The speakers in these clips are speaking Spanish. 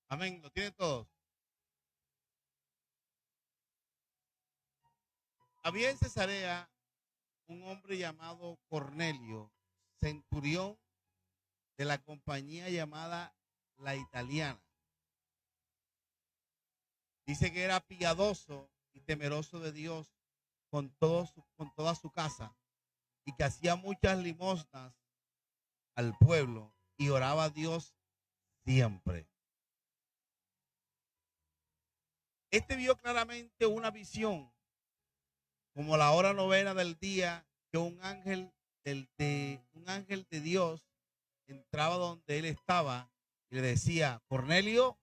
Amén. ¿Lo tienen todos? Había en Cesarea un hombre llamado Cornelio, centurión de la compañía llamada La Italiana. Dice que era piadoso y temeroso de Dios con toda su casa y que hacía muchas limosnas al pueblo y oraba a Dios siempre. Este vio claramente una visión, como la hora novena del día, que un ángel de Dios entraba donde él estaba y le decía: Cornelio.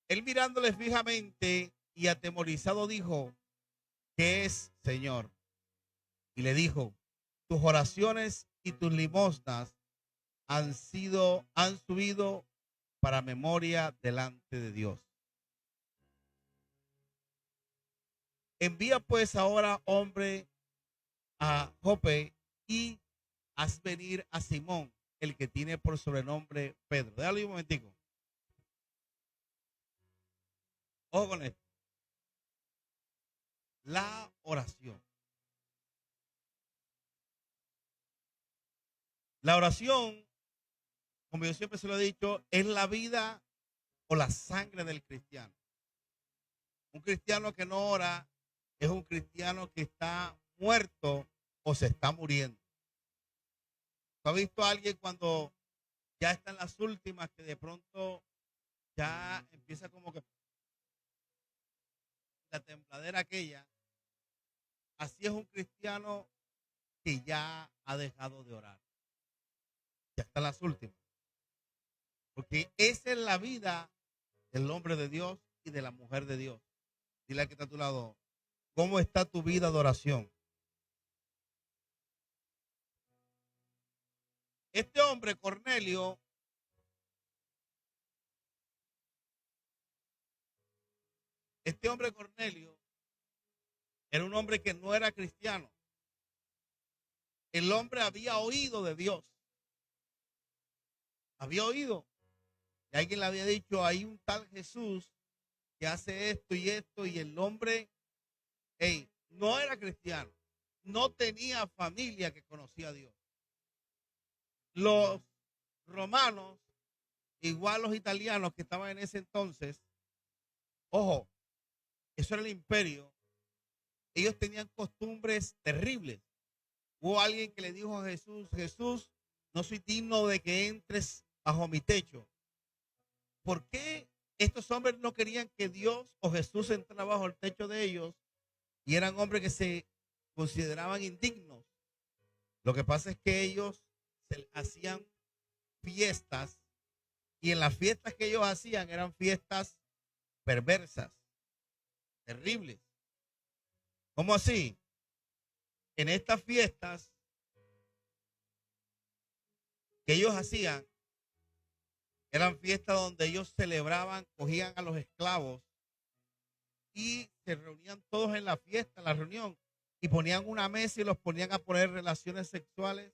Él mirándole fijamente y atemorizado dijo: ¿qué es, Señor? Y le dijo: tus oraciones y tus limosnas han subido para memoria delante de Dios. Envía pues ahora, hombre, a Jope y haz venir a Simón, el que tiene por sobrenombre Pedro. Déjalo un momentico. Ojo con esto. La oración. La oración, como yo siempre se lo he dicho, es la vida o la sangre del cristiano. Un cristiano que no ora es un cristiano que está muerto o se está muriendo. ¿Tú has visto a alguien cuando ya está en las últimas, que de pronto ya empieza como que la tembladera aquella? Así es un cristiano que ya ha dejado de orar. Ya está en las últimas. Porque esa es la vida del hombre de Dios y de la mujer de Dios. Dile al que está a tu lado: ¿cómo está tu vida de oración? Este hombre, Cornelio, este hombre Cornelio era un hombre que no era cristiano. El hombre había oído de Dios. Había oído. Y alguien le había dicho: hay un tal Jesús que hace esto, y el hombre, hey, no era cristiano. No tenía familia que conocía a Dios. Los romanos, igual los italianos que estaban en ese entonces, ojo, eso era el imperio. Ellos tenían costumbres terribles. Hubo alguien que le dijo a Jesús: Jesús, no soy digno de que entres bajo mi techo. ¿Por qué estos hombres no querían que Dios o Jesús entrara bajo el techo de ellos? Y eran hombres que se consideraban indignos. Lo que pasa es que ellos hacían fiestas, y en las fiestas que ellos hacían eran fiestas perversas, terribles. ¿Cómo así? En estas fiestas que ellos hacían, eran fiestas donde ellos celebraban, cogían a los esclavos y se reunían todos en la fiesta, en la reunión, y ponían una mesa y los ponían a poner relaciones sexuales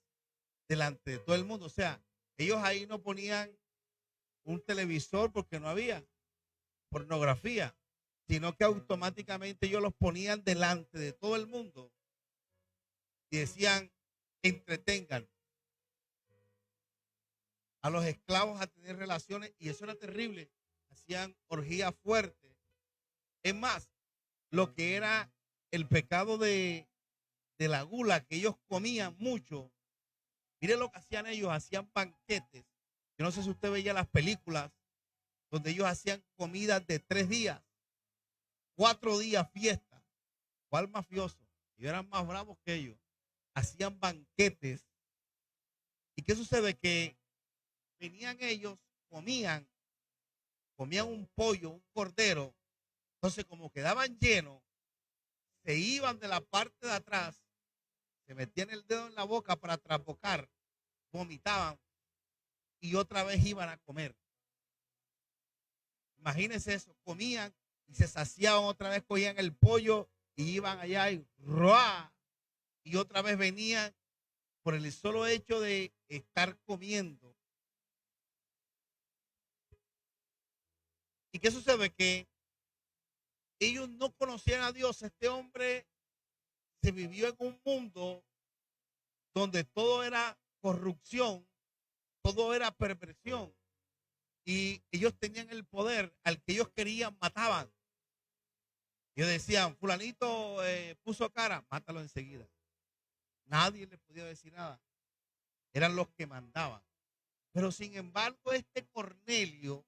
delante de todo el mundo. O sea, ellos ahí no ponían un televisor porque no había pornografía, sino que automáticamente ellos los ponían delante de todo el mundo y decían: entretengan a los esclavos a tener relaciones, y eso era terrible. Hacían orgías fuertes. Es más, lo que era el pecado de la gula, que ellos comían mucho. Mire lo que hacían ellos: hacían banquetes. Yo no sé si usted veía las películas donde ellos hacían comidas de 3 días, 4 días fiesta. ¿Cuál mafioso? Ellos eran más bravos que ellos. Hacían banquetes. ¿Y qué sucede? Que venían ellos, comían un pollo, un cordero. Entonces, como quedaban llenos, se iban de la parte de atrás, se metían el dedo en la boca para trapocar, vomitaban y otra vez iban a comer. Imagínense eso: comían y se saciaban otra vez, cogían el pollo y iban allá y ¡ruá! Y otra vez venían, por el solo hecho de estar comiendo, ¿Y qué sucede? Que ellos no conocían a Dios. Este hombre se vivió en un mundo donde todo era corrupción, todo era perversión. Y ellos tenían el poder, al que ellos querían mataban. Ellos decían, fulanito puso cara, mátalo enseguida. Nadie le podía decir nada. Eran los que mandaban. Pero sin embargo, este Cornelio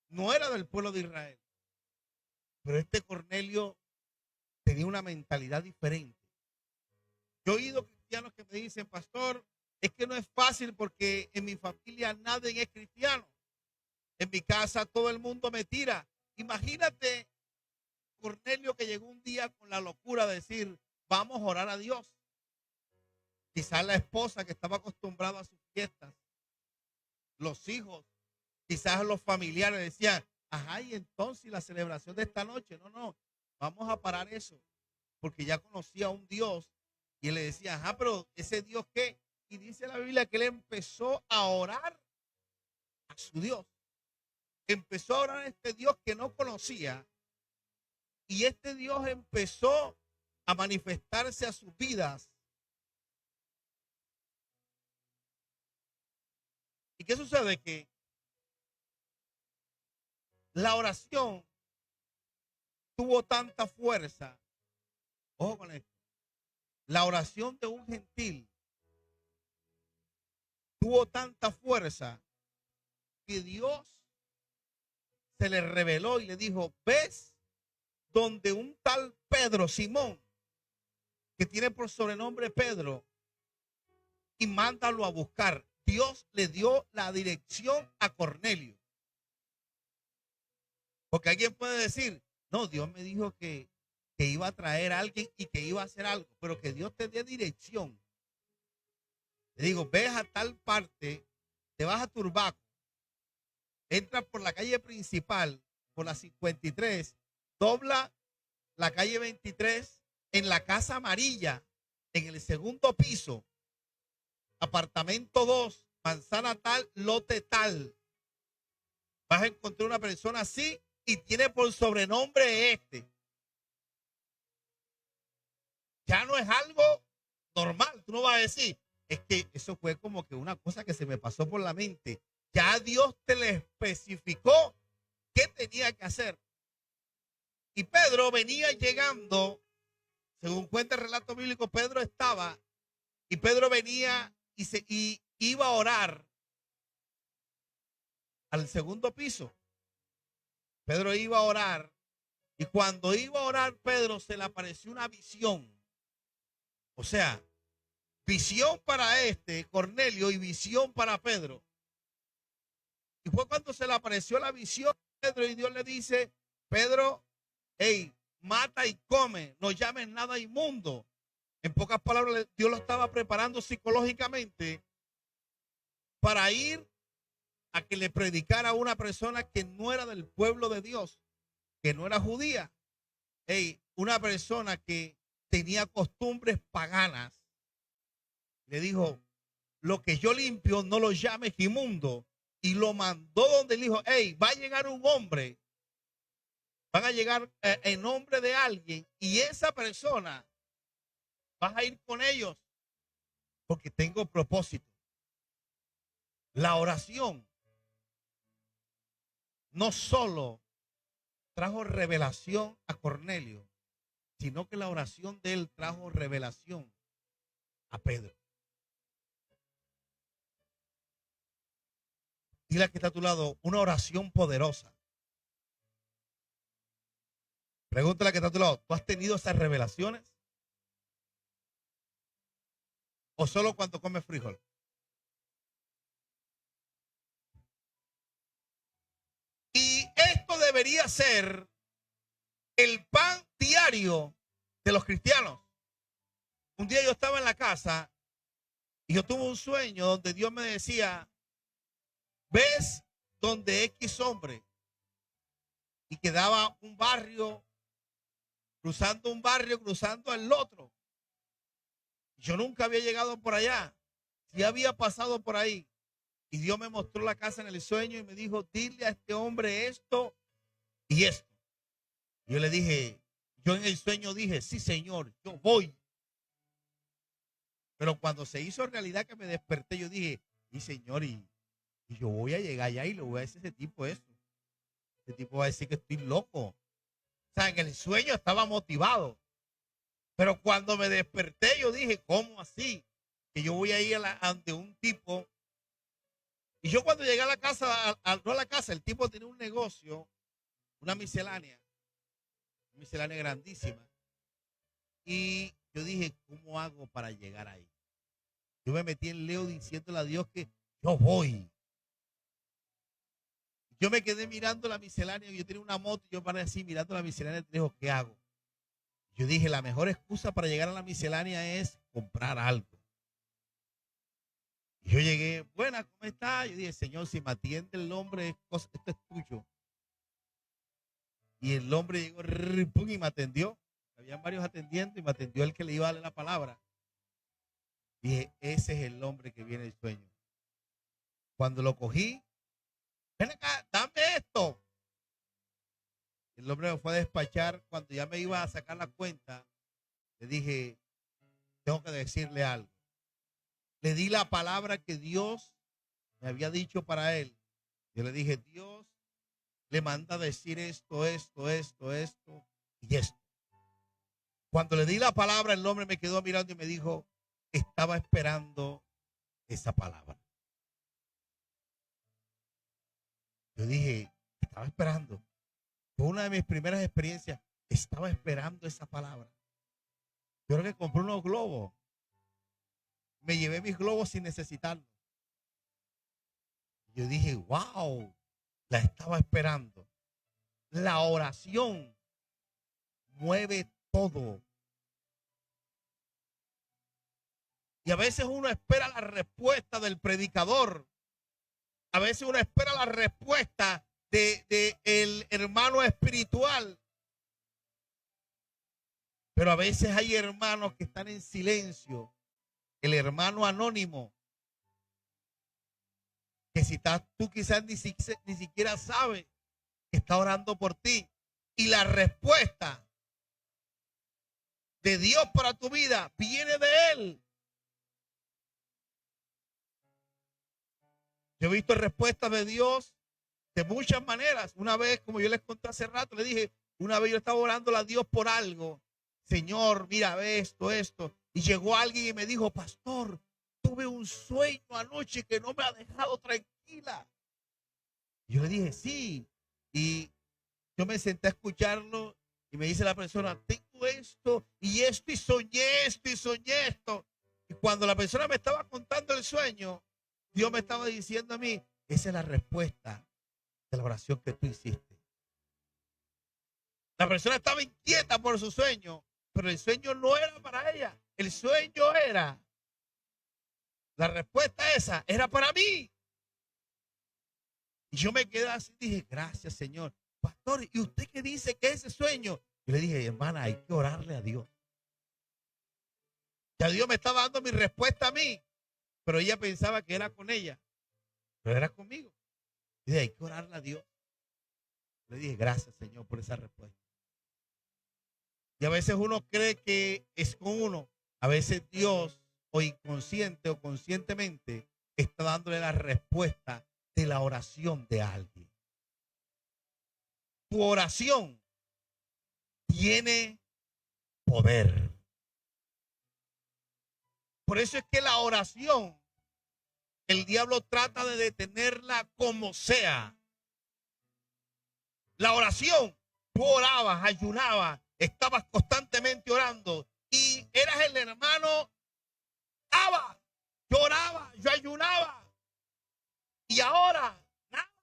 no era del pueblo de Israel. Pero este Cornelio tenía una mentalidad diferente. Yo he oído cristianos que me dicen, pastor, es que no es fácil porque en mi familia nadie es cristiano. En mi casa todo el mundo me tira. Imagínate Cornelio que llegó un día con la locura de decir, vamos a orar a Dios. Quizás la esposa que estaba acostumbrada a sus fiestas, los hijos, quizás los familiares decían, ajá, y entonces la celebración de esta noche, no, vamos a parar eso, porque ya conocía a un Dios y él le decía, ajá, pero ese Dios qué, y dice la Biblia que él empezó a orar a su Dios, empezó a orar a este Dios que no conocía, y este Dios empezó a manifestarse a sus vidas. ¿Y qué sucede? Que la oración tuvo tanta fuerza. Ojo con esto. La oración de un gentil tuvo tanta fuerza que Dios se le reveló y le dijo, ¿ves donde un tal Pedro, Simón, que tiene por sobrenombre Pedro, y mándalo a buscar? Dios le dio la dirección a Cornelio. Porque alguien puede decir, no, Dios me dijo que iba a traer a alguien y que iba a hacer algo, pero que Dios te dé dirección. Le digo, ves a tal parte, te vas a Turbaco, entras por la calle principal, por la 53, dobla la calle 23 en la Casa Amarilla, en el segundo piso, apartamento 2, manzana tal, lote tal. Vas a encontrar una persona así y tiene por sobrenombre este. Ya no es algo normal. Tú no vas a decir, es que eso fue como que una cosa que se me pasó por la mente. Ya Dios te le especificó qué tenía que hacer. Y Pedro venía llegando, según cuenta el relato bíblico, Pedro estaba, y Pedro venía y iba a orar al segundo piso. Pedro iba a orar, y cuando iba a orar Pedro se le apareció una visión. O sea, visión para este Cornelio y visión para Pedro. Y fue cuando se le apareció la visión a Pedro y Dios le dice, Pedro, hey, mata y come, no llames nada inmundo. En pocas palabras, Dios lo estaba preparando psicológicamente para ir a que le predicara a una persona que no era del pueblo de Dios, que no era judía. Hey, una persona que tenía costumbres paganas. Le dijo, lo que yo limpio no lo llames inmundo. Y lo mandó donde le dijo, hey, va a llegar un hombre, van a llegar en nombre de alguien, y esa persona vas a ir con ellos porque tengo propósito. La oración no solo trajo revelación a Cornelio, sino que la oración de él trajo revelación a Pedro. Dile a que está a tu lado, una oración poderosa. Pregúntale a que está a tu lado, ¿tú has tenido esas revelaciones? ¿O solo cuando comes frijol? Y esto debería ser el pan diario de los cristianos. Un día yo estaba en la casa y yo tuve un sueño donde Dios me decía, ¿ves donde X hombre? Y quedaba un barrio, cruzando el otro. Yo nunca había llegado por allá. Sí había pasado por ahí. Y Dios me mostró la casa en el sueño y me dijo, dile a este hombre esto y esto. Y yo le dije, yo en el sueño dije, sí, Señor, yo voy. Pero cuando se hizo realidad que me desperté, yo dije, sí, Señor, y yo voy a llegar allá y le voy a decir a ese tipo eso. Ese tipo va a decir que estoy loco. O sea, en el sueño estaba motivado. Pero cuando me desperté, yo dije, ¿cómo así? Que yo voy a ir ante un tipo. Y yo cuando llegué a la casa, no a la casa, el tipo tenía un negocio, una miscelánea grandísima. Y yo dije, ¿cómo hago para llegar ahí? Yo me metí en Leo diciéndole a Dios que yo voy. Yo me quedé mirando la miscelánea, yo tenía una moto, y yo paré así mirando la miscelánea y dijo, ¿qué hago? Yo dije, la mejor excusa para llegar a la miscelánea es comprar algo. Y yo llegué, buena, ¿cómo está? Yo dije, Señor, si me atiende el hombre, esto es tuyo. Y el hombre llegó y me atendió. Habían varios atendiendo y me atendió el que le iba a darle la palabra. Dije, ese es el hombre que viene el sueño. Cuando lo cogí, ven acá, dame esto. El hombre me fue a despachar. Cuando ya me iba a sacar la cuenta, le dije, tengo que decirle algo. Le di la palabra que Dios me había dicho para él. Yo le dije, Dios le manda a decir esto y esto. Cuando le di la palabra, el hombre me quedó mirando y me dijo, estaba esperando esa palabra. Yo dije, estaba esperando. Fue una de mis primeras experiencias. Estaba esperando esa palabra. Yo creo que compré unos globos. Me llevé mis globos sin necesitarlos. Yo dije, wow, la estaba esperando. La oración mueve todo. Y a veces uno espera la respuesta del predicador. A veces uno espera la respuesta de el hermano espiritual. Pero a veces hay hermanos que están en silencio. El hermano anónimo. Que si estás, tú quizás ni siquiera sabes que está orando por ti. Y la respuesta de Dios para tu vida viene de Él. Yo he visto respuestas de Dios de muchas maneras. Una vez, como yo les conté hace rato, le dije, una vez yo estaba orando a Dios por algo. Señor, mira, ve esto. Y llegó alguien y me dijo, pastor, tuve un sueño anoche que no me ha dejado tranquila. Y yo le dije, sí. Y yo me senté a escucharlo y me dice la persona, tengo esto, y soñé esto. Y cuando la persona me estaba contando el sueño, Dios me estaba diciendo a mí, esa es la respuesta de la oración que tú hiciste. La persona estaba inquieta por su sueño, pero el sueño no era para ella. El sueño era, la respuesta esa era para mí. Y yo me quedé así y dije, gracias, Señor. Pastor, ¿y usted qué dice que es ese sueño? Yo le dije, hermana, hay que orarle a Dios. Ya Dios me estaba dando mi respuesta a mí, pero ella pensaba que era con ella, pero era conmigo. Y dije, hay que orarle a Dios. Le dije, gracias, Señor, por esa respuesta. Y a veces uno cree que es con uno. A veces Dios, o inconsciente o conscientemente, está dándole la respuesta de la oración de alguien. Tu oración tiene poder. Por eso es que la oración, el diablo trata de detenerla como sea. La oración, tú orabas, ayunabas, estabas constantemente orando y eras el hermano, oraba, yo oraba, yo ayunaba y ahora nada.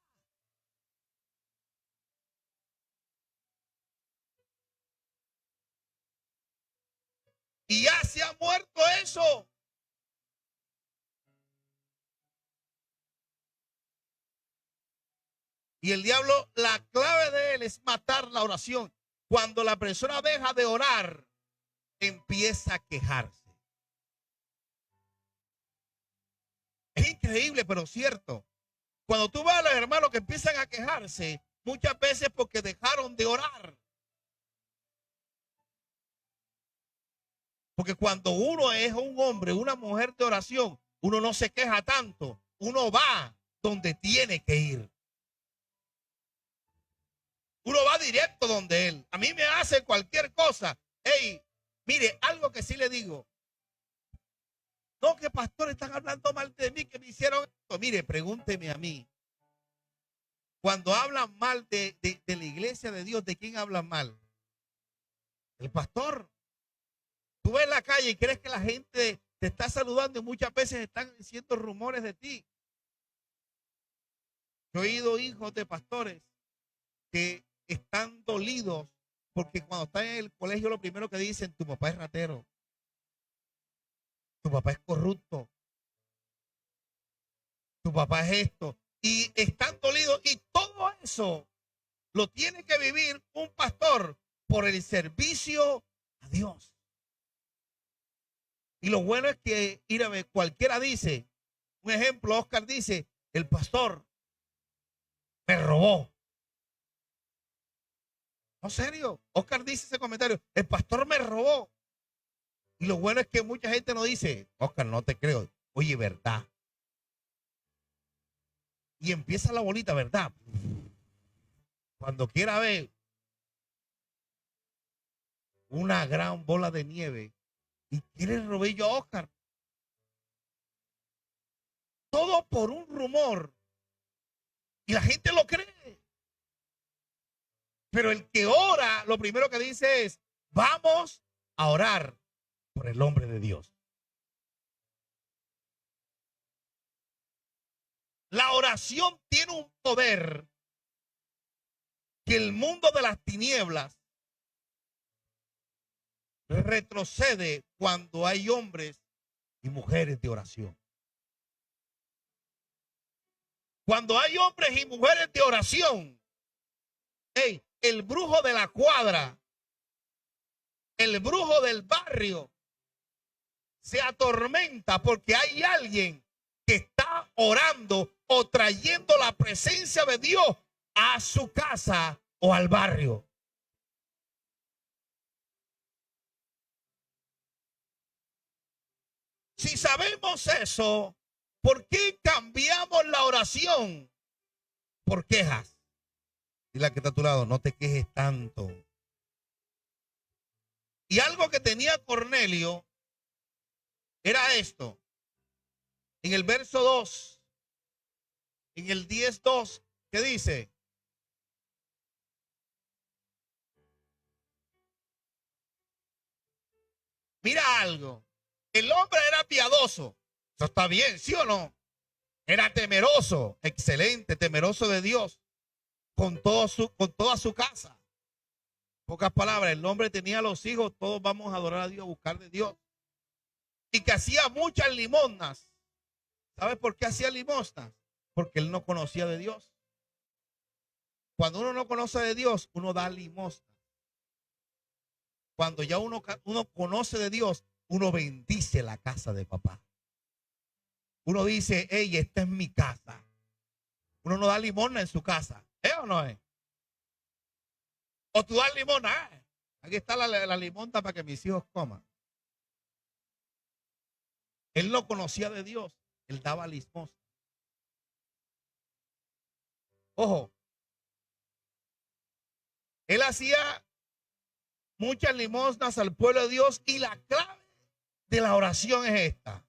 Y ya se ha muerto eso. Y el diablo, la clave de él es matar la oración. Cuando la persona deja de orar, empieza a quejarse. Es increíble, pero cierto. Cuando tú vas a los hermanos que empiezan a quejarse, muchas veces porque dejaron de orar. Porque cuando uno es un hombre, una mujer de oración, uno no se queja tanto. Uno va donde tiene que ir. Uno va directo donde él. A mí me hace cualquier cosa. Hey, mire, algo que sí le digo. No, que pastor, están hablando mal de mí, que me hicieron esto. Mire, pregúnteme a mí. Cuando hablan mal de la iglesia de Dios, ¿de quién hablan mal? El pastor. Tú ves en la calle y crees que la gente te está saludando y muchas veces están diciendo rumores de ti. Yo he oído hijos de pastores que están dolidos porque cuando están en el colegio lo primero que dicen, tu papá es ratero, tu papá es corrupto, tu papá es esto. Y están dolidos y todo eso lo tiene que vivir un pastor por el servicio a Dios. Y lo bueno es que, mírame, cualquiera dice, un ejemplo, Oscar dice, el pastor me robó. No, serio, Oscar dice ese comentario, el pastor me robó. Y lo bueno es que mucha gente no dice, Oscar, no te creo, oye, verdad. Y empieza la bolita, ¿verdad? Cuando quiera ver una gran bola de nieve y quiere robar yo a Oscar. Todo por un rumor. Y la gente lo cree. Pero el que ora, lo primero que dice es, vamos a orar por el hombre de Dios. La oración tiene un poder que el mundo de las tinieblas retrocede cuando hay hombres y mujeres de oración. Cuando hay hombres y mujeres de oración, hey, el brujo de la cuadra, el brujo del barrio, se atormenta porque hay alguien que está orando o trayendo la presencia de Dios a su casa o al barrio. Si sabemos eso, ¿por qué cambiamos la oración por quejas? Y la que está a tu lado, no te quejes tanto. Y algo que tenía Cornelio era esto. En el verso 2, en el 10:2, ¿qué dice? Mira algo. El hombre era piadoso. Eso está bien, ¿sí o no? Era temeroso, excelente, temeroso de Dios, con toda su casa. Pocas palabras, el hombre tenía los hijos, todos vamos a adorar a Dios, a buscar de Dios. Y que hacía muchas limosnas. ¿Sabes por qué hacía limosnas? Porque él no conocía de Dios. Cuando uno no conoce de Dios, uno da limosna. Cuando ya uno conoce de Dios, uno bendice la casa de papá. Uno dice, hey, esta es mi casa. Uno no da limosna en su casa. ¿Es o no es? O tú das limosna. Aquí está la limonda para que mis hijos coman. Él no conocía de Dios. Él daba limosna. Ojo. Él hacía muchas limosnas al pueblo de Dios y la clave de la oración es esta.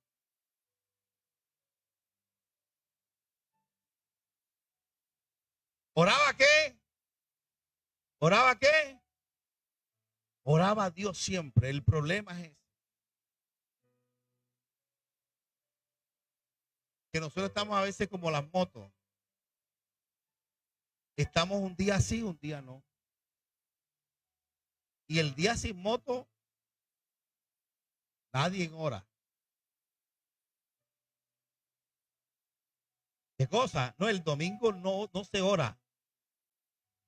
¿Oraba qué? ¿Oraba qué? Oraba a Dios siempre. El problema es que nosotros estamos a veces como las motos. Estamos un día sí, un día no. Y el día sin moto, nadie ora. ¿Qué cosa? No, el domingo no se ora.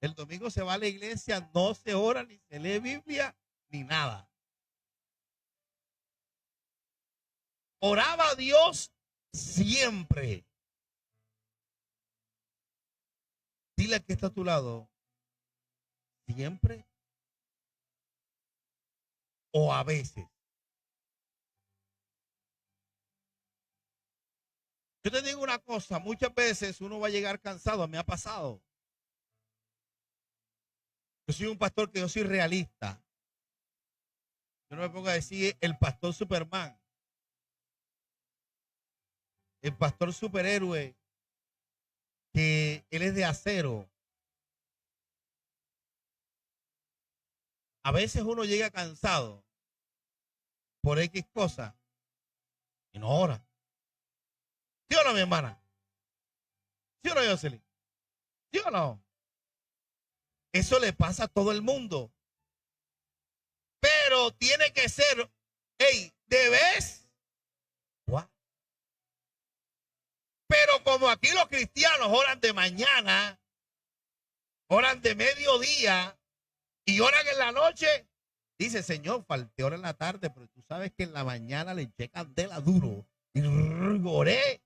El domingo se va a la iglesia, no se ora, ni se lee Biblia, ni nada. Oraba a Dios Siempre. Dile a que está a tu lado. Siempre o a veces. Yo te digo una cosa, muchas veces uno va a llegar cansado, me ha pasado. Yo soy un pastor que yo soy realista. Yo no me pongo a decir el pastor Superman, el pastor superhéroe, que él es de acero. A veces uno llega cansado por X cosa y no ora. ¿Sí o no, mi hermana? ¿Sí o no, Jocelyn? ¿Sí o no? Eso le pasa a todo el mundo. Pero tiene que ser, hey, de vez. Pero como aquí los cristianos oran de mañana, oran de mediodía y oran en la noche, dice, Señor, falté hora en la tarde, pero tú sabes que en la mañana le eché candela duro y oré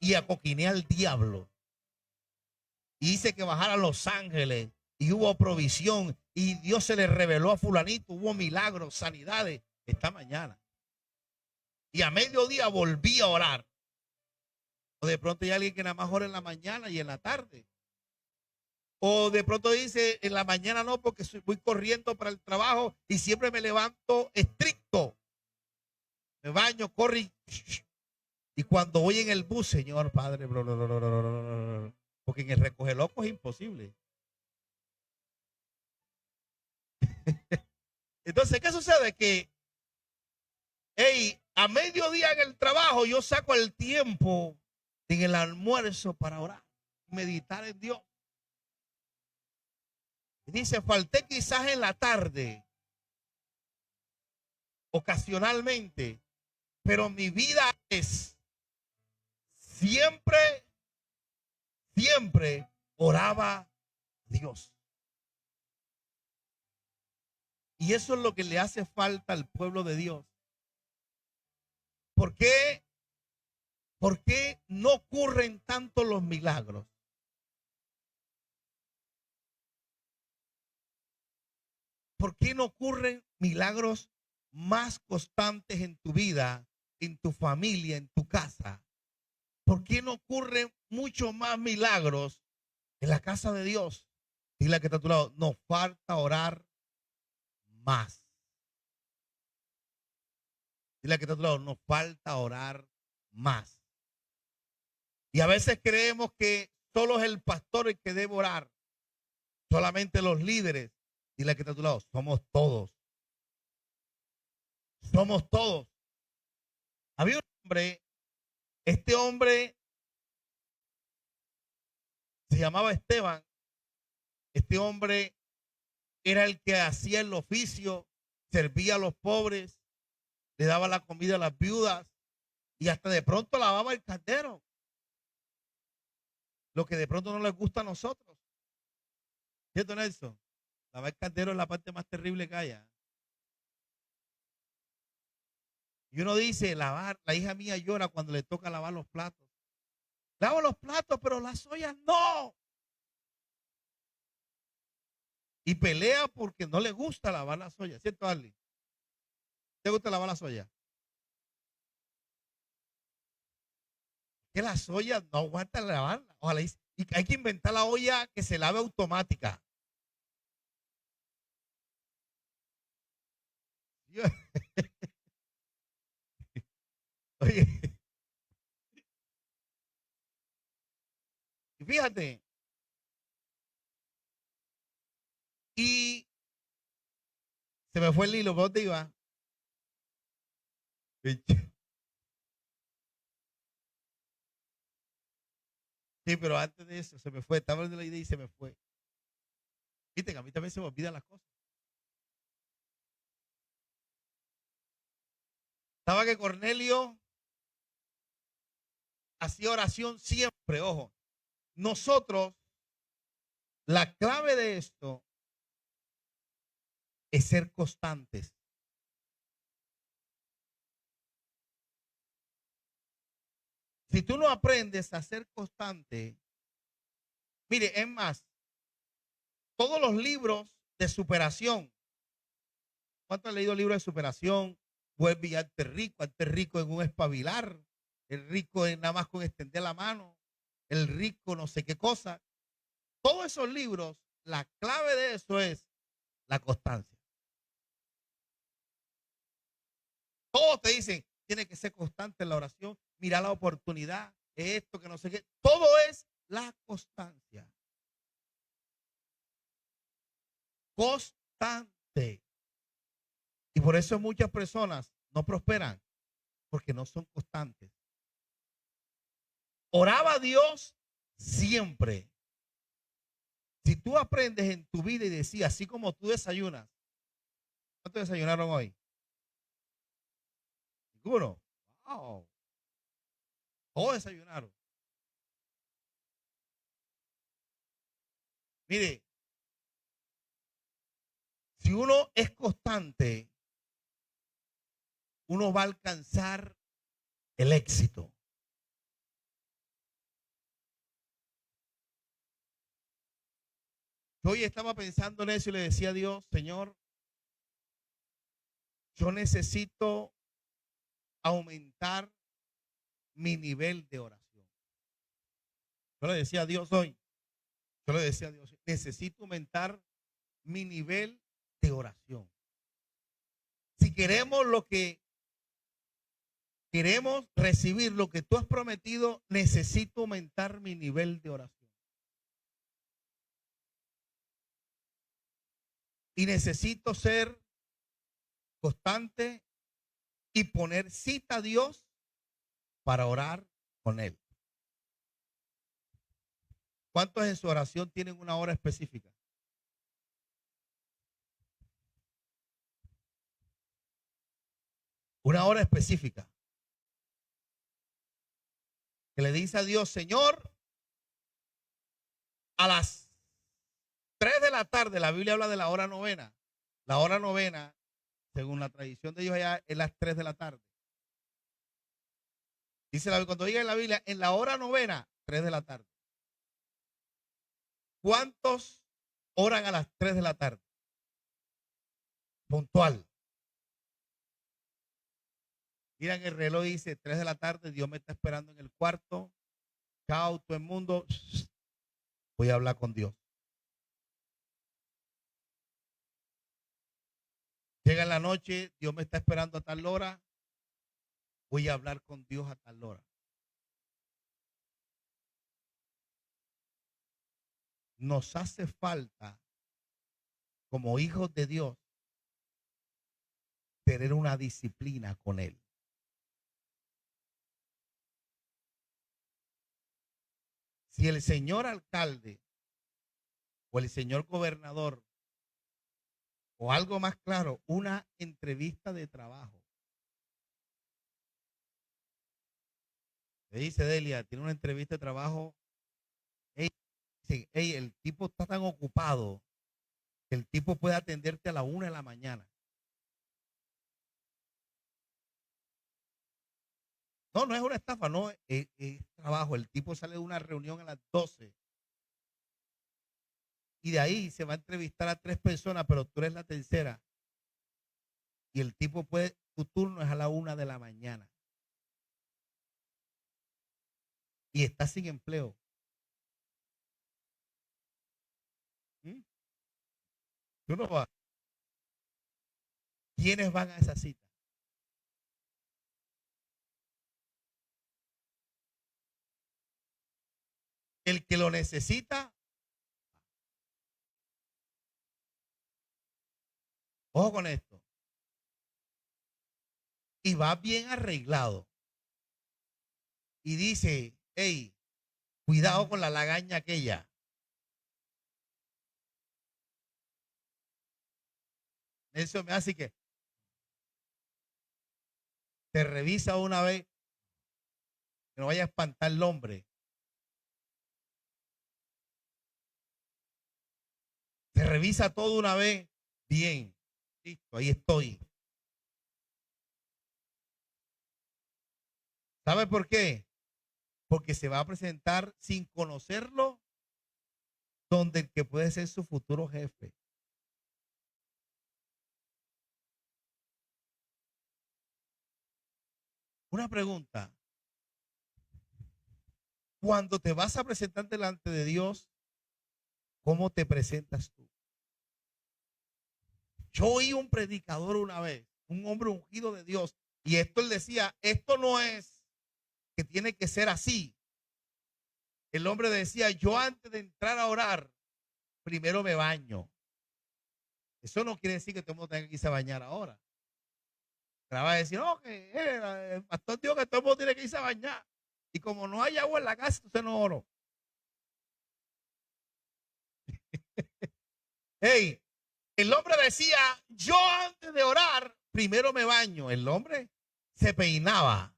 y acoquiné al diablo. Y hice que bajaran los ángeles y hubo provisión y Dios se le reveló a fulanito, hubo milagros, sanidades esta mañana. Y a mediodía volví a orar. O de pronto hay alguien que nada más ora en la mañana y en la tarde. O de pronto dice, en la mañana no, porque voy corriendo para el trabajo y siempre me levanto estricto. Me baño, corro y cuando voy en el bus, Señor Padre, porque en el recoge loco es imposible. Entonces, ¿qué sucede? Que, hey, a mediodía en el trabajo yo saco el tiempo en el almuerzo para orar, meditar en Dios. Y dice, falté quizás en la tarde, ocasionalmente, pero mi vida es siempre, siempre oraba a Dios. Y eso es lo que le hace falta al pueblo de Dios. ¿Por qué? ¿Por qué no ocurren tanto los milagros? ¿Por qué no ocurren milagros más constantes en tu vida, en tu familia, en tu casa? ¿Por qué no ocurren muchos más milagros en la casa de Dios? Dile a que está a tu lado, nos falta orar más. Dile a que está a tu lado, nos falta orar más. Y a veces creemos que solo es el pastor el que debe orar, solamente los líderes. Dile a que está a tu lado, somos todos. Somos todos. Había un hombre, este hombre se llamaba Esteban. Este hombre era el que hacía el oficio, servía a los pobres, le daba la comida a las viudas y hasta de pronto lavaba el caldero. Lo que de pronto no les gusta a nosotros. ¿Cierto, Nelson? Lavar el caldero es la parte más terrible que haya. Y uno dice, lavar, la hija mía llora cuando le toca lavar los platos. Lavo los platos, pero las ollas no. Y pelea porque no le gusta lavar las ollas. ¿Cierto, Arly? ¿Te gusta lavar las ollas? Que las ollas no aguantan lavarlas. Ojalá y hay que inventar la olla que se lave automática. Oye, fíjate, y se me fue el hilo, ¿dónde iba? Sí, pero antes de eso se me fue, estaba de la idea y se me fue. Viste que a mí también se me olvidan las cosas. Estaba que Cornelio hacía oración siempre, ojo. Nosotros, la clave de esto es ser constantes. Si tú no aprendes a ser constante, mire, es más, todos los libros de superación, ¿cuántos han leído libros de superación? Vuelve y hazte rico en un espabilar, el rico en nada más con extender la mano, el rico no sé qué cosa. Todos esos libros, la clave de eso es la constancia. Todos te dicen, tiene que ser constante en la oración, mira la oportunidad, esto, que no sé qué. Todo es la constancia. Constante. Y por eso muchas personas no prosperan, porque no son constantes. Oraba a Dios siempre. Si tú aprendes en tu vida y decías, así como tú desayunas, ¿cuántos desayunaron hoy? ¿Ninguno? Wow. Todos desayunaron. Mire, si uno es constante, uno va a alcanzar el éxito. Yo hoy estaba pensando en eso y le decía a Dios, Señor, yo necesito aumentar mi nivel de oración. Yo le decía a Dios hoy, yo le decía a Dios, necesito aumentar mi nivel de oración. Si queremos lo que queremos recibir, lo que tú has prometido, necesito aumentar mi nivel de oración. Y necesito ser constante y poner cita a Dios para orar con Él. ¿Cuántos en su oración tienen una hora específica? Una hora específica. Que le dice a Dios, Señor, a las 3 de la tarde, la Biblia habla de la hora novena. La hora novena, según la tradición de Dios allá, es las 3 de la tarde. Dice cuando diga en la Biblia, en la hora novena, 3 de la tarde. ¿Cuántos oran a las 3 de la tarde? Puntual. Miran el reloj y dice 3 de la tarde, Dios me está esperando en el cuarto. Chao, todo el mundo. Voy a hablar con Dios. Llega en la noche, Dios me está esperando a tal hora. Voy a hablar con Dios a tal hora. Nos hace falta, como hijos de Dios, tener una disciplina con Él. Si el señor alcalde o el señor gobernador, o algo más claro, una entrevista de trabajo, le dice Delia, tiene una entrevista de trabajo, hey, el tipo está tan ocupado que el tipo puede atenderte a la 1 de la mañana. No, no es una estafa, no, es trabajo. El tipo sale de una reunión a las 12 y de ahí se va a entrevistar a 3 personas, pero tú eres la tercera. Y el tipo puede, tu turno es a la 1 de la mañana. Y estás sin empleo. ¿Mm? Tú no vas. ¿Quiénes van a esa cita? El que lo necesita, ojo con esto, y va bien arreglado. Y dice, hey, cuidado con la lagaña aquella. Eso me hace que te revisa una vez, que no vaya a espantar el hombre. Te revisa todo una vez, bien, listo, ahí estoy. ¿Sabe por qué? porque se va a presentar sin conocerlo, donde el que puede ser su futuro jefe. Una pregunta. Cuando te vas a presentar delante de Dios, ¿cómo te presentas tú? Yo oí un predicador una vez, un hombre ungido de Dios, y esto él decía, esto no es que tiene que ser así. El hombre decía, yo antes de entrar a orar, primero me baño. Eso no quiere decir que todo el mundo tenga que irse a bañar ahora. Pero va a decir, no, que el pastor dijo que todo el mundo tiene que irse a bañar. Y como no hay agua en la casa, entonces no oro. Hey, el hombre decía, yo antes de orar, primero me baño. El hombre se peinaba,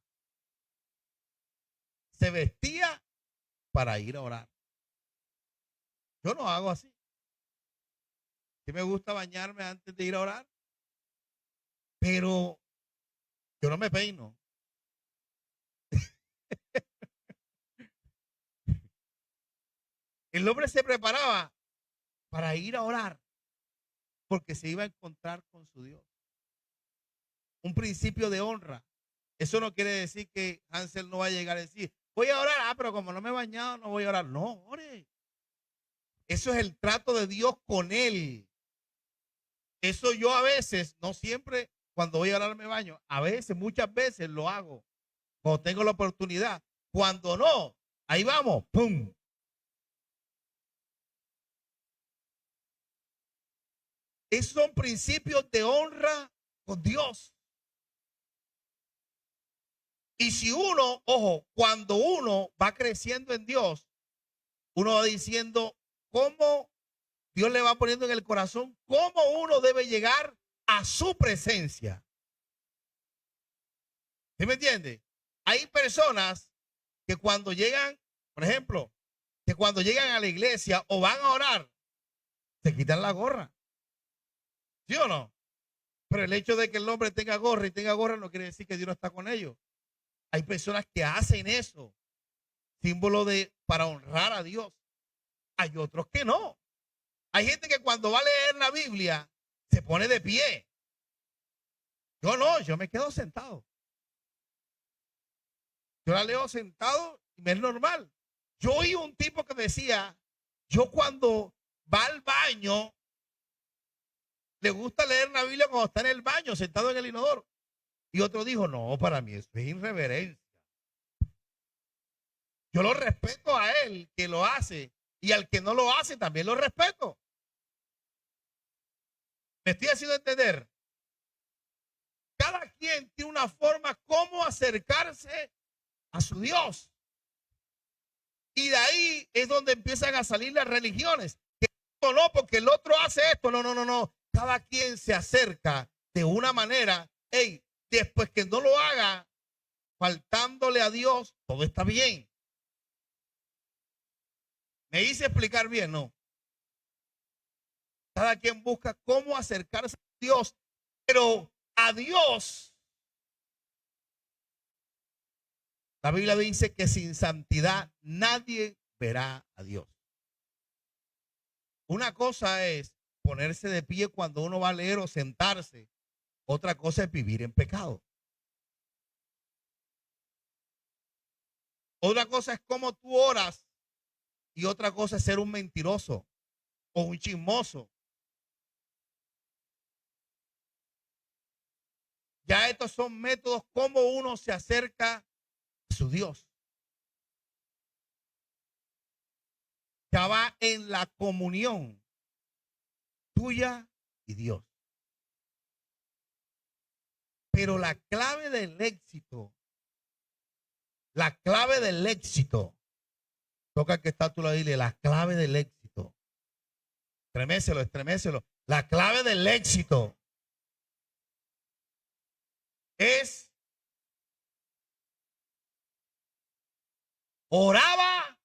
se vestía para ir a orar. Yo no hago así. Sí me gusta bañarme antes de ir a orar, pero yo no me peino. El hombre se preparaba para ir a orar porque se iba a encontrar con su Dios. Un principio de honra. Eso no quiere decir que Hansel no va a llegar a decir, voy a orar, pero como no me he bañado, no voy a orar. No, ore. Eso es el trato de Dios con él. Eso yo a veces, no siempre, cuando voy a orar me baño. A veces, muchas veces lo hago. Cuando tengo la oportunidad. Cuando no, ahí vamos, ¡pum! Esos son principios de honra con Dios. Y si uno, ojo, cuando uno va creciendo en Dios, uno va diciendo cómo Dios le va poniendo en el corazón, cómo uno debe llegar a su presencia. ¿Sí me entiende? Hay personas que cuando llegan, por ejemplo, que cuando llegan a la iglesia o van a orar, se quitan la gorra. ¿Sí o no? Pero el hecho de que el hombre tenga gorra y tenga gorra no quiere decir que Dios no está con ellos. Hay personas que hacen eso, símbolo de para honrar a Dios. Hay otros que no. Hay gente que cuando va a leer la Biblia se pone de pie. Yo no, yo me quedo sentado. Yo la leo sentado y me es normal. Yo oí un tipo que decía, yo cuando va al baño, le gusta leer la Biblia cuando está en el baño, sentado en el inodoro. Y otro dijo, no, para mí eso es irreverencia. Yo lo respeto a él que lo hace y al que no lo hace también lo respeto. ¿Me estoy haciendo entender? Cada quien tiene una forma como acercarse a su Dios. Y de ahí es donde empiezan a salir las religiones. Que no, porque el otro hace esto. No, no, no, no. Cada quien se acerca de una manera. Hey, después que no lo haga, faltándole a Dios, todo está bien. ¿Me hice explicar bien? No. Cada quien busca cómo acercarse a Dios. Pero a Dios, la Biblia dice que sin santidad nadie verá a Dios. Una cosa es ponerse de pie cuando uno va a leer o sentarse. Otra cosa es vivir en pecado. Otra cosa es cómo tú oras y otra cosa es ser un mentiroso o un chismoso. Ya estos son métodos como uno se acerca a su Dios. Ya va en la comunión tuya y Dios. Pero la clave del éxito, toca que está tú la dile, la clave del éxito. Estremécelo, estremécelo. La clave del éxito es oraba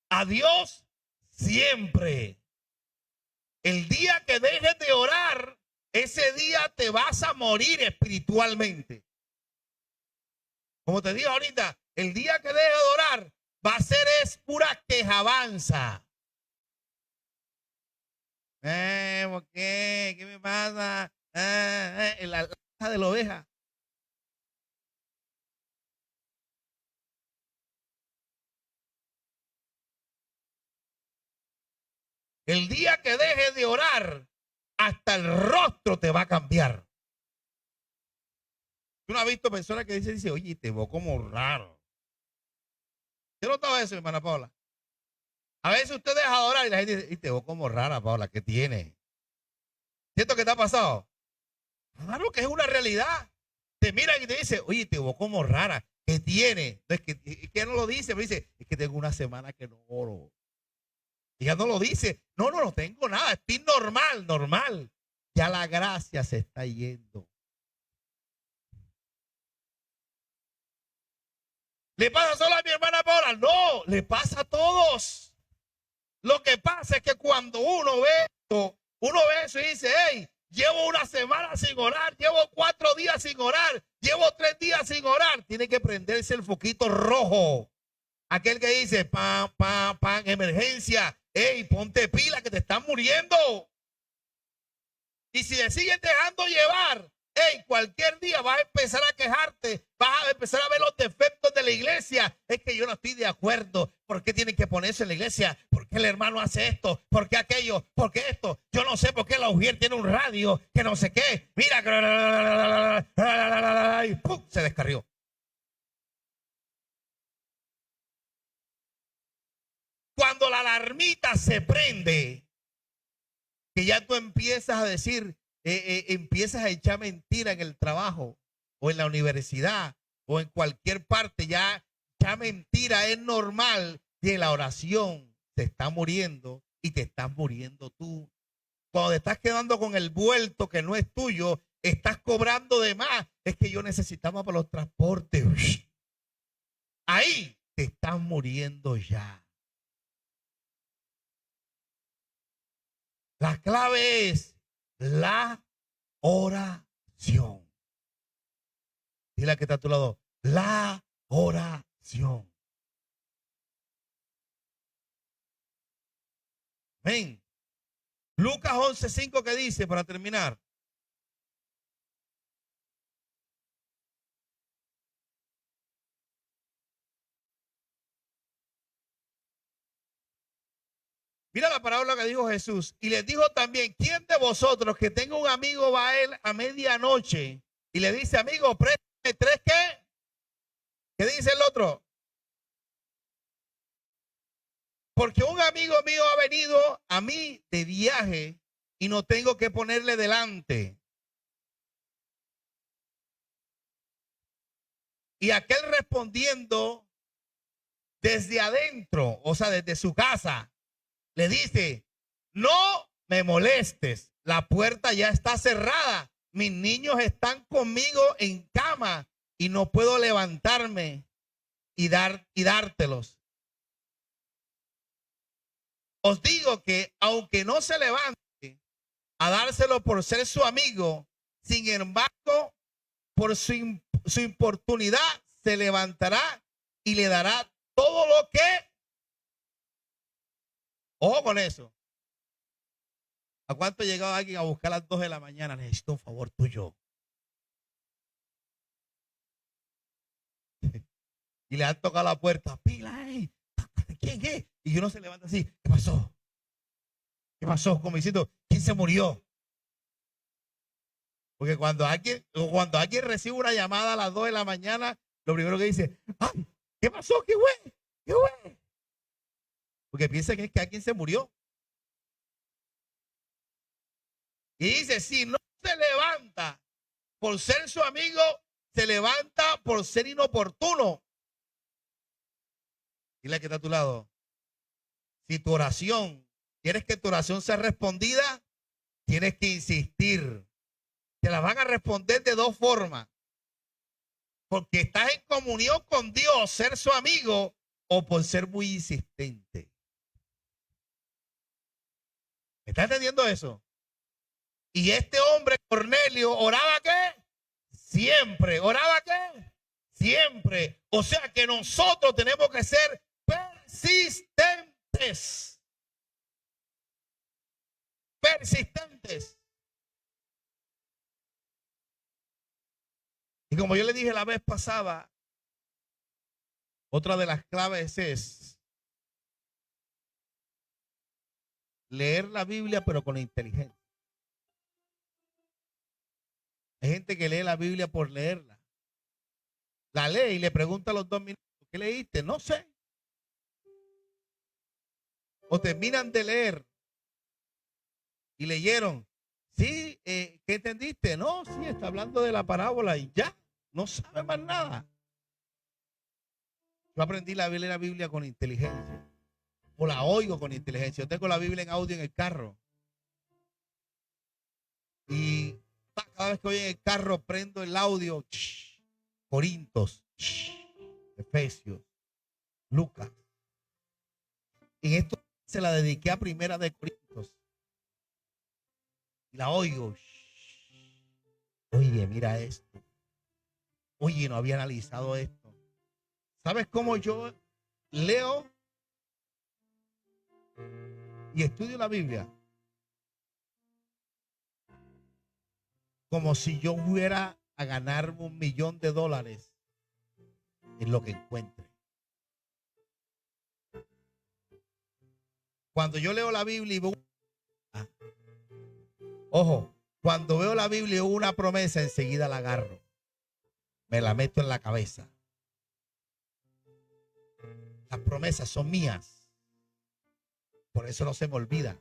a Dios siempre. El día que dejes de orar, ese día te vas a morir espiritualmente. Como te digo ahorita, El día que deje de orar va a ser es pura quejabanza. ¿Por qué? ¿Qué me pasa? La caja de la oveja. El día que dejes de orar, hasta el rostro te va a cambiar. Tú no has visto personas que dicen, oye, te veo como raro. ¿Yo no estaba eso, hermana Paula? A veces usted deja de orar y la gente dice, y te veo como rara, Paula, ¿qué tiene? ¿Cierto que te ha pasado? Claro que es una realidad. Te miran y te dicen, oye, te veo como rara, ¿qué tiene? Entonces, ¿qué no lo dice? Me dice, es que tengo una semana que no oro. Y ya no lo dice, no tengo nada, estoy normal. Ya la gracia se está yendo. ¿Le pasa solo a mi hermana Paula? No, le pasa a todos. Lo que pasa es que cuando uno ve esto, uno ve eso y dice, hey, llevo una semana sin orar, llevo 4 días sin orar, llevo 3 días sin orar. Tiene que prenderse el foquito rojo. Aquel que dice, pam, emergencia, hey, ponte pila que te están muriendo. Y si le siguen dejando llevar, hey, cualquier día vas a empezar a quejarte, vas a empezar a ver los defectos de la iglesia. Es que yo no estoy de acuerdo. ¿Por qué tienen que ponerse en la iglesia? ¿Por qué el hermano hace esto? ¿Por qué aquello? ¿Por qué esto? Yo no sé por qué la Ujier tiene un radio que no sé qué. Mira, y ¡pum! Se descarrió. Cuando la alarmita se prende, que ya tú empiezas a decir, empiezas a echar mentira en el trabajo o en la universidad o en cualquier parte, ya mentira es normal que la oración te está muriendo y te estás muriendo tú. Cuando te estás quedando con el vuelto que no es tuyo, estás cobrando de más. Es que yo necesitaba para los transportes. Ahí te estás muriendo ya. La clave es la oración. Dile a que está a tu lado, la oración. Amén. Lucas 11:5, ¿qué dice para terminar? Mira la parábola que dijo Jesús. Y les dijo también, ¿quién de vosotros que tenga un amigo va a él a medianoche y le dice, amigo, préstame 3 qué? ¿Qué dice el otro? Porque un amigo mío ha venido a mí de viaje y no tengo que ponerle delante. Y aquel respondiendo desde adentro, o sea, desde su casa, le dice, no me molestes, la puerta ya está cerrada, mis niños están conmigo en cama y no puedo levantarme y dártelos. Os digo que aunque no se levante a dárselo por ser su amigo, sin embargo, por su importunidad se levantará y le dará todo lo que... Ojo con eso. ¿A cuánto llegaba alguien a buscar a las 2 de la mañana? Necesito un favor tuyo. Y le han tocado la puerta. Pila, ¿quién es? Y uno se levanta así. ¿Qué pasó? ¿Qué pasó? Como diciendo, ¿quién se murió? Porque cuando alguien recibe una llamada a las 2 de la mañana, lo primero que dice, ¡ay! ¿Qué pasó? ¿Qué güey? ¿Qué güey? Porque piensa que es que alguien se murió. Y dice, si no se levanta por ser su amigo, se levanta por ser inoportuno. Dile que está a tu lado. Si tu oración, quieres que tu oración sea respondida, tienes que insistir. Te la van a responder de 2 formas. Porque estás en comunión con Dios, ser su amigo, o por ser muy insistente. ¿Me estás entendiendo eso? Y este hombre, Cornelio, ¿oraba qué? Siempre. ¿Oraba qué? Siempre. O sea que nosotros tenemos que ser persistentes. Persistentes. Y como yo le dije la vez pasada, otra de las claves es leer la Biblia pero con inteligencia. Hay gente que lee la Biblia por leerla. La lee y le pregunta a los 2 minutos, ¿qué leíste? No sé. O terminan de leer y leyeron. Sí, ¿qué entendiste? No, sí, está hablando de la parábola y ya, no sabe más nada. Yo aprendí a leer la Biblia con inteligencia. O la oigo con inteligencia. Yo tengo la Biblia en audio en el carro. Y cada vez que voy en el carro prendo el audio. Corintios, Efesios, Lucas. Y esto se la dediqué a Primera de Corintios. Y la oigo. Oye, mira esto. Oye, no había analizado esto. ¿Sabes cómo yo leo y estudio la Biblia? Como si yo fuera a ganarme $1,000,000 en lo que encuentre. Cuando yo leo la Biblia y veo, ojo, cuando veo la Biblia y veo una promesa, enseguida la agarro. Me la meto en la cabeza. Las promesas son mías. Por eso no se me olvida.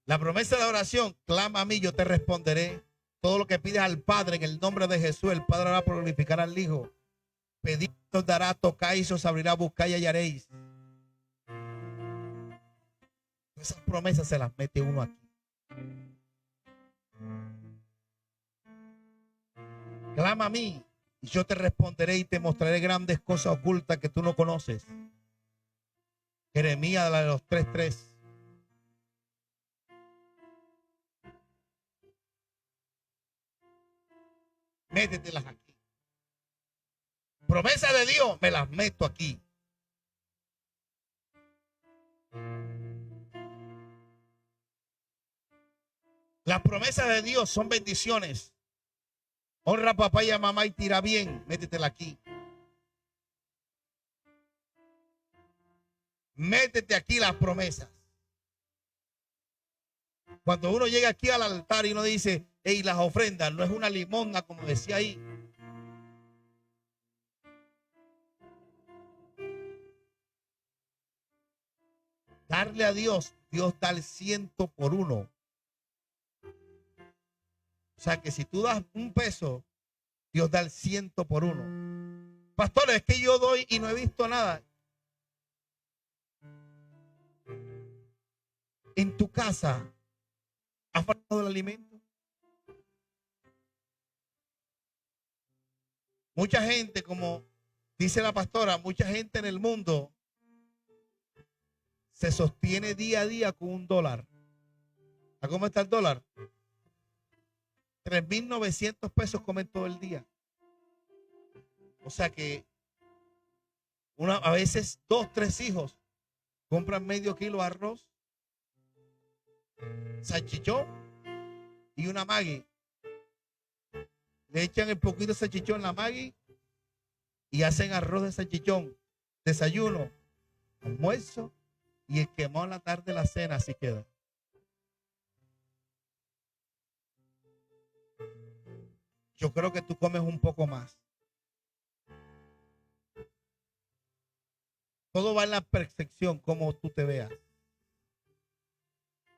La promesa de la oración, clama a mí, yo te responderé. Todo lo que pides al Padre en el nombre de Jesús, el Padre hará glorificar al Hijo. Pedid, os dará, tocáis, os abrirá, buscáis y hallaréis. Esas promesas se las mete uno aquí. Clama a mí y yo te responderé y te mostraré grandes cosas ocultas que tú no conoces. Jeremías de los 3:3. Métetelas aquí. Promesa de Dios, me las meto aquí. Las promesas de Dios son bendiciones. Honra a papá y a mamá y tira bien, métetela aquí. Métete aquí las promesas. Cuando uno llega aquí al altar y uno dice, hey, las ofrendas, no es una limosna como decía ahí. Darle a Dios, Dios da el 100 por 1. O sea que si tú das $1, Dios da el 100 por 1. Pastor, es que yo doy y no he visto nada. En tu casa, ¿ha faltado el alimento? Mucha gente, como dice la pastora, mucha gente en el mundo se sostiene día a día con $1. ¿A cómo está el dólar? 3,900 pesos comen todo el día. O sea que a veces 2, 3 hijos compran medio kilo de arroz, salchichón y una Maggi. Le echan el poquito de salchichón en la Maggi y hacen arroz de salchichón, desayuno, almuerzo y el quemado en la tarde la cena, así queda. Yo creo que tú comes un poco más. Todo va en la percepción, como tú te veas.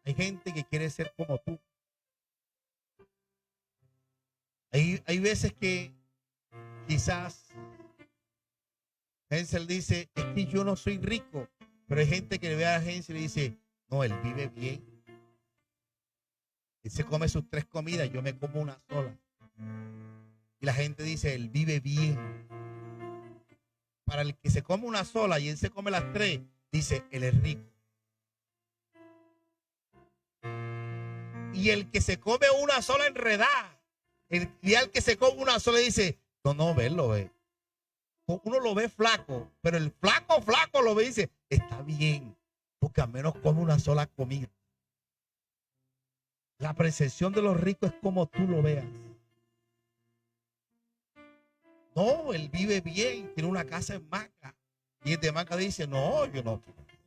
Hay gente que quiere ser como tú. Hay veces que quizás Hensel dice, es que yo no soy rico, pero hay gente que le ve a Hensel y dice, no, él vive bien. Él se come sus 3 comidas, yo me como una sola. Y la gente dice, él vive bien. Para el que se come una sola y él se come las 3, dice, él es rico. Y el que se come una sola enredada, y al que se come una sola dice, No, no, verlo, ve. Uno lo ve flaco, pero el flaco lo ve y dice, está bien, porque al menos come una sola comida. La percepción de los ricos es como tú lo veas. No, él vive bien, tiene una casa en Maca. Y el de Maca dice, no, yo no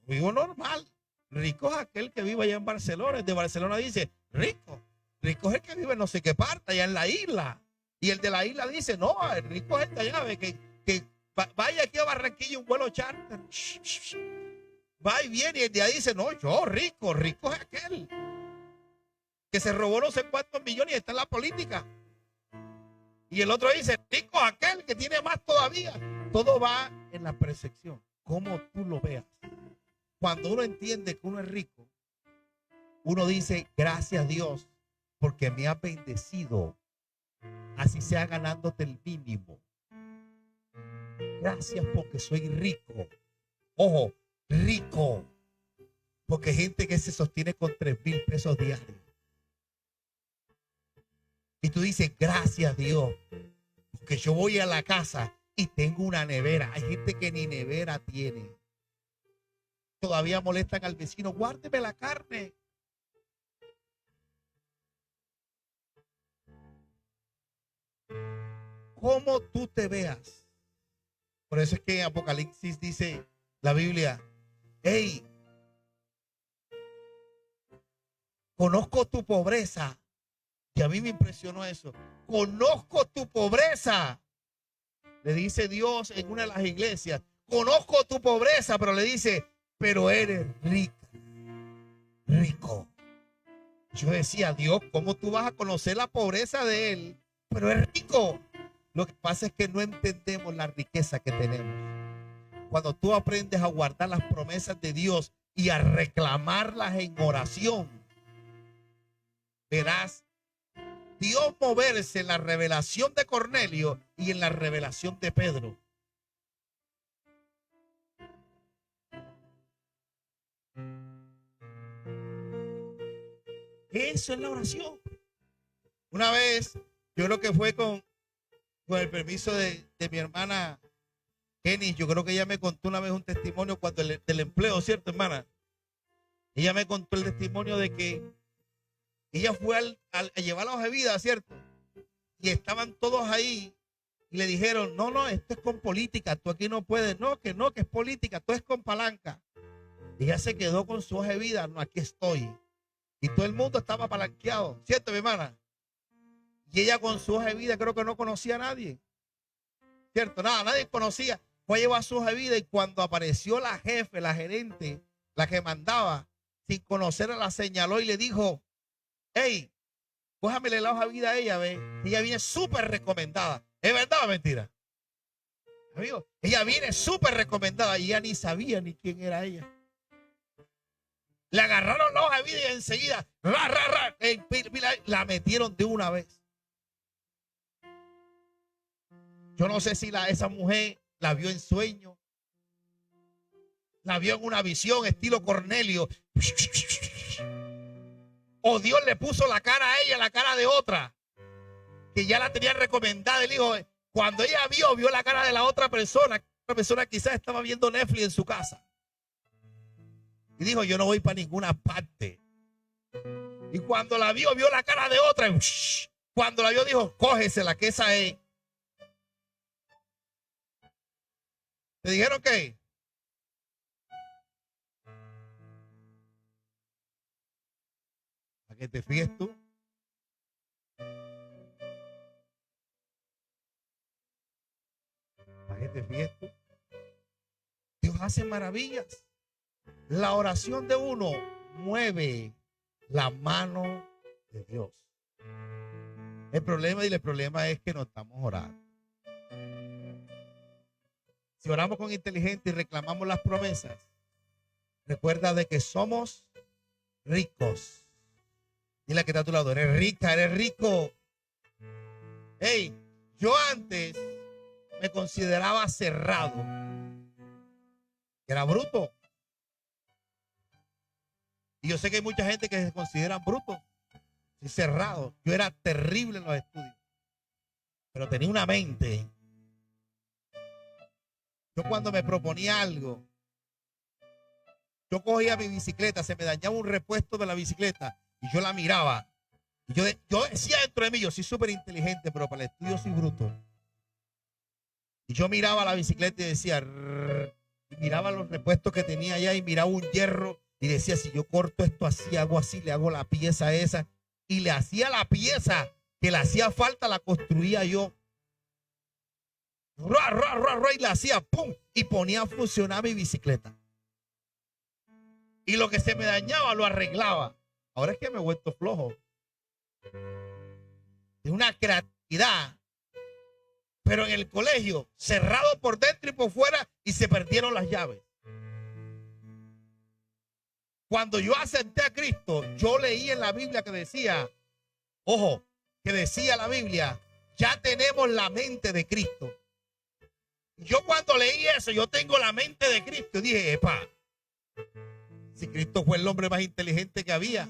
vivo normal. Rico es aquel que vive allá en Barcelona. El de Barcelona dice, rico. Rico es el que vive en no sé qué parte, allá en la isla. Y el de la isla dice, no, el rico es el de allá, que vaya aquí a Barranquilla un vuelo charter. Va y viene y el de ahí dice, no, yo rico es aquel que se robó no sé cuántos millones y está en la política. Y el otro dice, rico es aquel que tiene más todavía. Todo va en la percepción, como tú lo veas. Cuando uno entiende que uno es rico, uno dice, gracias a Dios, porque me ha bendecido, así sea ganándote el mínimo. Gracias porque soy rico. Ojo, rico. Porque hay gente que se sostiene con 3,000 pesos diarios. Y tú dices, gracias Dios, porque yo voy a la casa y tengo una nevera. Hay gente que ni nevera tiene. Todavía molestan al vecino, guárdeme la carne. Como tú te veas. Por eso es que en Apocalipsis dice la Biblia, hey, conozco tu pobreza. Y a mí me impresionó eso. Conozco tu pobreza. Le dice Dios en una de las iglesias, conozco tu pobreza, pero le dice, pero eres rica, rico. Yo decía, Dios, ¿cómo tú vas a conocer la pobreza de él? Pero es rico. Lo que pasa es que no entendemos la riqueza que tenemos. Cuando tú aprendes a guardar las promesas de Dios y a reclamarlas en oración, verás Dios moverse en la revelación de Cornelio y en la revelación de Pedro. Eso es la oración. Una vez, yo creo que fue con el permiso de mi hermana Kenny, yo creo que ella me contó una vez un testimonio cuando del empleo, ¿cierto, hermana? Ella me contó el testimonio de que ella fue a llevar la hoja de vida, ¿cierto? Y estaban todos ahí y le dijeron, no, no, esto es con política, tú aquí no puedes, no, que es política, tú es con palanca. Y ella se quedó con su hoja de vida, no, aquí estoy. Y todo el mundo estaba palanqueado, ¿cierto, mi hermana? Y ella con su hoja de vida creo que no conocía a nadie, ¿cierto? Nada, nadie conocía. Fue a llevar su hoja de vida y cuando apareció la jefe, la gerente, la que mandaba, sin conocerla, la señaló y le dijo, hey, cójamele la hoja de vida a ella, ve. Ella viene súper recomendada. ¿Es verdad o mentira? Amigo, ella viene súper recomendada y ella ni sabía ni quién era ella. Le agarraron la hoja de vida y enseguida la metieron de una vez. Yo no sé si esa mujer la vio en sueño, la vio en una visión estilo Cornelio, o Dios le puso la cara a ella, la cara de otra, que ya la tenía recomendada. El hijo, cuando ella vio la cara de la otra persona quizás estaba viendo Netflix en su casa. Y dijo, yo no voy para ninguna parte. Y cuando la vio la cara de otra. Cuando la vio, dijo, cógesela, que esa es. ¿Te dijeron qué? ¿Para que te fíes tú? ¿Para que te fíes tú? Dios hace maravillas. La oración de uno mueve la mano de Dios. El problema es que no estamos orando. Si oramos con inteligencia y reclamamos las promesas, recuerda de que somos ricos. Dile que está a tu lado, eres rica, eres rico. Hey, yo antes me consideraba cerrado. Era bruto. Y yo sé que hay mucha gente que se considera bruto y cerrado. Yo era terrible en los estudios. pero tenía una mente. Yo cuando me proponía algo, yo cogía mi bicicleta, se me dañaba un repuesto de la bicicleta y yo la miraba. Y yo decía dentro de mí, yo soy súper inteligente, pero para el estudio soy bruto. Y yo miraba la bicicleta y decía, "Rrr", y miraba los repuestos que tenía allá y miraba un hierro y decía, si yo corto esto así, hago así, le hago la pieza esa. Y le hacía la pieza que le hacía falta, la construía yo. Ra, ra, ra, ra, y la hacía, pum, y ponía a funcionar mi bicicleta. Y lo que se me dañaba lo arreglaba. Ahora es que me he vuelto flojo. De una creatividad. Pero en el colegio, cerrado por dentro y por fuera, y se perdieron las llaves. Cuando yo acepté a Cristo, yo leí en la Biblia que decía, ojo, que decía la Biblia, ya tenemos la mente de Cristo. Yo cuando leí eso, yo tengo la mente de Cristo. Dije, epa, si Cristo fue el hombre más inteligente que había.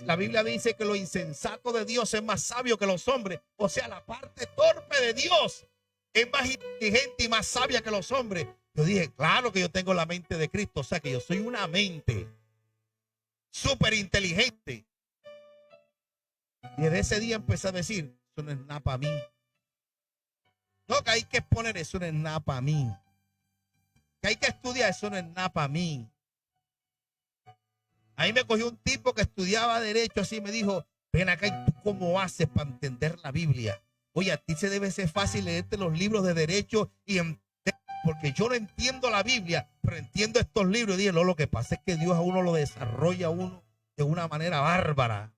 La Biblia dice que lo insensato de Dios es más sabio que los hombres. O sea, la parte torpe de Dios es más inteligente y más sabia que los hombres. Yo dije, claro que yo tengo la mente de Cristo. O sea, que yo soy una mente súper inteligente. Y desde ese día empecé a decir, eso no es nada para mí. No, que hay que exponer, eso no es nada para mí. Que hay que estudiar, eso no es nada para mí. Ahí me cogió un tipo que estudiaba derecho, así me dijo, ven acá, ¿y tú cómo haces para entender la Biblia? Oye, a ti se debe ser fácil leerte los libros de derecho y entender, porque yo no entiendo la Biblia, pero entiendo estos libros. Y dije, no, lo que pasa es que Dios a uno lo desarrolla a uno de una manera bárbara.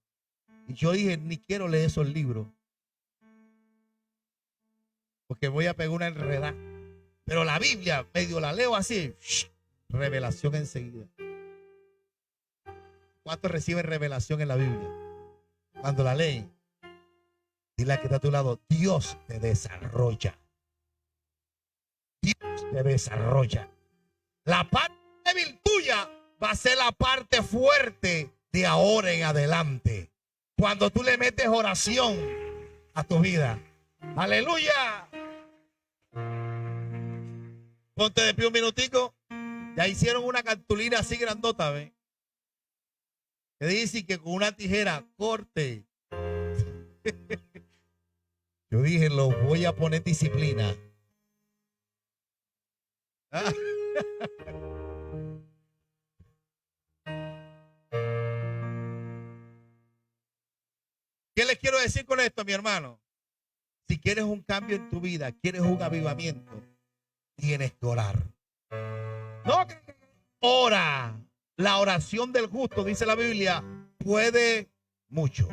Y yo dije, ni quiero leer esos libros, porque voy a pegar una enredada. Pero la Biblia, medio la leo así, revelación enseguida. ¿Cuántos reciben revelación en la Biblia? Cuando la leen, dile a que está a tu lado, Dios te desarrolla. Dios te desarrolla. La parte débil tuya va a ser la parte fuerte de ahora en adelante. Cuando tú le metes oración a tu vida. Aleluya. Ponte de pie un minutico. Ya hicieron una cartulina así grandota, ¿ves? Que dice que con una tijera corte. Yo dije, lo voy a poner disciplina. ¿Ah? ¿Qué les quiero decir con esto, mi hermano? Si quieres un cambio en tu vida, quieres un avivamiento, tienes que orar. No, ora. La oración del justo, dice la Biblia, puede mucho.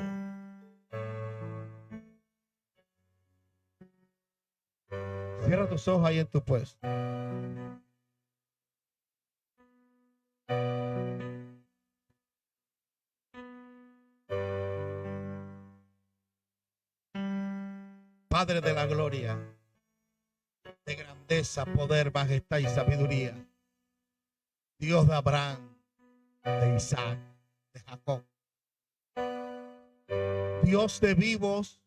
Cierra tus ojos ahí en tu puesto. Padre de la gloria, de grandeza, poder, majestad y sabiduría. Dios de Abraham, de Isaac, de Jacob. Dios de vivos